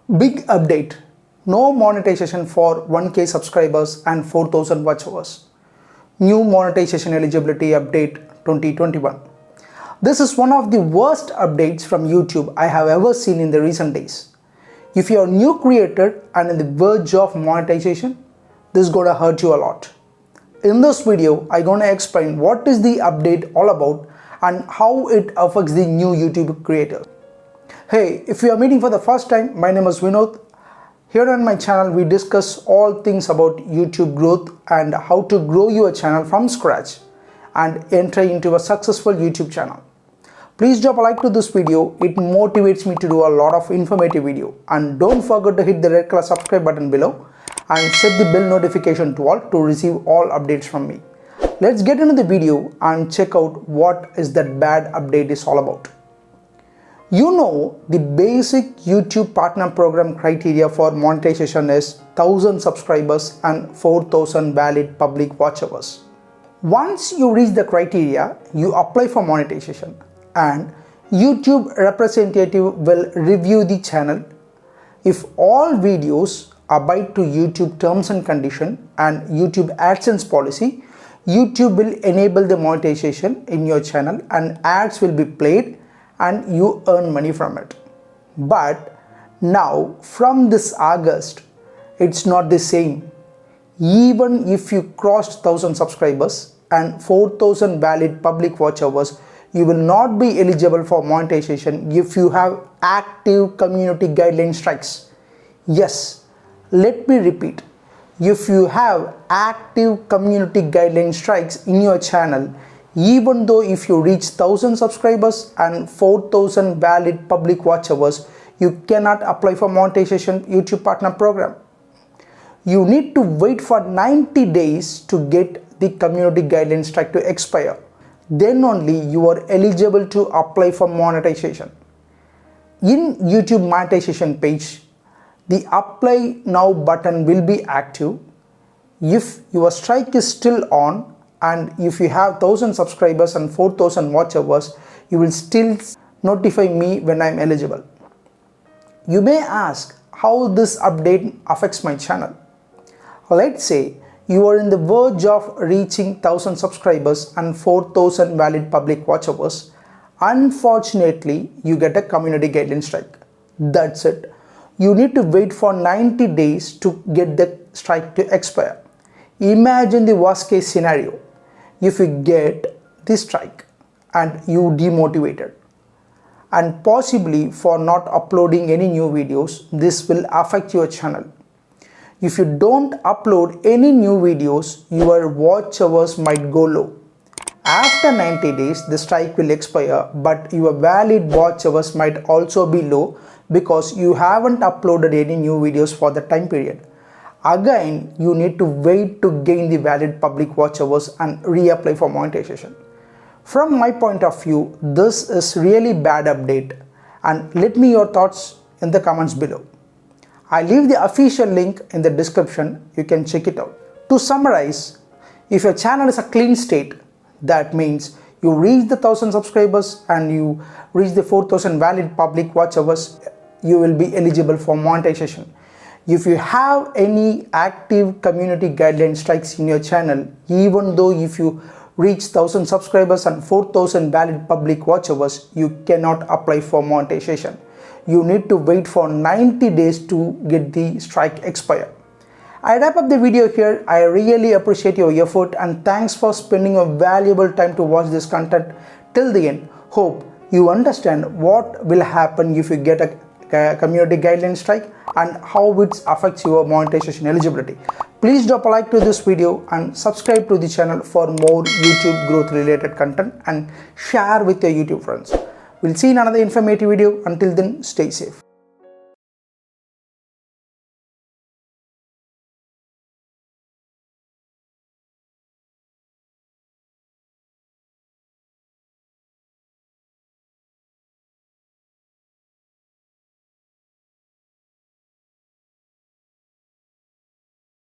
Big update. No monetization for 1K subscribers and 4,000 watch hours. New monetization eligibility update 2021. This is one of the worst updates from YouTube I have ever seen in the recent days. If you are new creator and on the verge of monetization, this is gonna hurt you a lot. In this video, I'm gonna explain what is the update all about and how it affects the new YouTube creator. Hey, if you are meeting for the first time, my name is Vinod. Here on my channel, we discuss all things about YouTube growth and how to grow your channel from scratch and enter into a successful YouTube channel. Please drop a like to this video. It motivates me to do a lot of informative video. And don't forget to hit the red color subscribe button below and set the bell notification to all to receive all updates from me. Let's get into the video and check out what is that bad update is all about. You know, the basic YouTube partner program criteria for monetization is 1000 subscribers and 4000 valid public watch hours. Once you reach the criteria, you apply for monetization and YouTube representative will review the channel. If all videos abide to YouTube terms and conditions and YouTube AdSense policy, YouTube will enable the monetization in your channel and ads will be played and you earn money from it. But now from this August, it's not the same. Even if you crossed 1000 subscribers and 4000 valid public watch hours, you will not be eligible for monetization if you have active community guideline strikes. Yes, let me repeat. If you have active community guideline strikes in your channel, even though if you reach 1000 subscribers and 4000 valid public watch hours, you cannot apply for monetization YouTube partner program. You need to wait for 90 days to get the community guideline strike to expire. Then only you are eligible to apply for monetization. In YouTube monetization page, the apply now button will be active. If your strike is still on and if you have 1000 subscribers and 4000 watch hours, you will still notify me when I am eligible. You may ask how this update affects my channel. Let's say you are in the verge of reaching 1000 subscribers and 4000 valid public watch hours. Unfortunately, you get a community guideline strike. That's it. You need to wait for 90 days to get the strike to expire. Imagine the worst case scenario. If you get the strike and you demotivated and possibly for not uploading any new videos, this will affect your channel. If you don't upload any new videos, your watch hours might go low. After 90 days, the strike will expire, but your valid watch hours might also be low because you haven't uploaded any new videos for the time period. Again, you need to wait to gain the valid public watch hours and reapply for monetization. From my point of view, this is really bad update and let me your thoughts in the comments below. I leave the official link in the description, you can check it out. To summarize, if your channel is a clean state, that means you reach the 1000 subscribers and you reach the 4000 valid public watch hours, you will be eligible for monetization. If you have any active community guideline strikes in your channel, even though if you reach 1000 subscribers and 4000 valid public watch hours, you cannot apply for monetization. You need to wait for 90 days to get the strike expire. I wrap up the video here. I really appreciate your effort and thanks for spending your valuable time to watch this content till the end. Hope you understand what will happen if you get a community guideline strike and how it affects your monetization eligibility. Please drop a like to this video and subscribe to the channel for more YouTube growth related content and share with your YouTube friends. We'll see in another informative video. Until then, stay safe.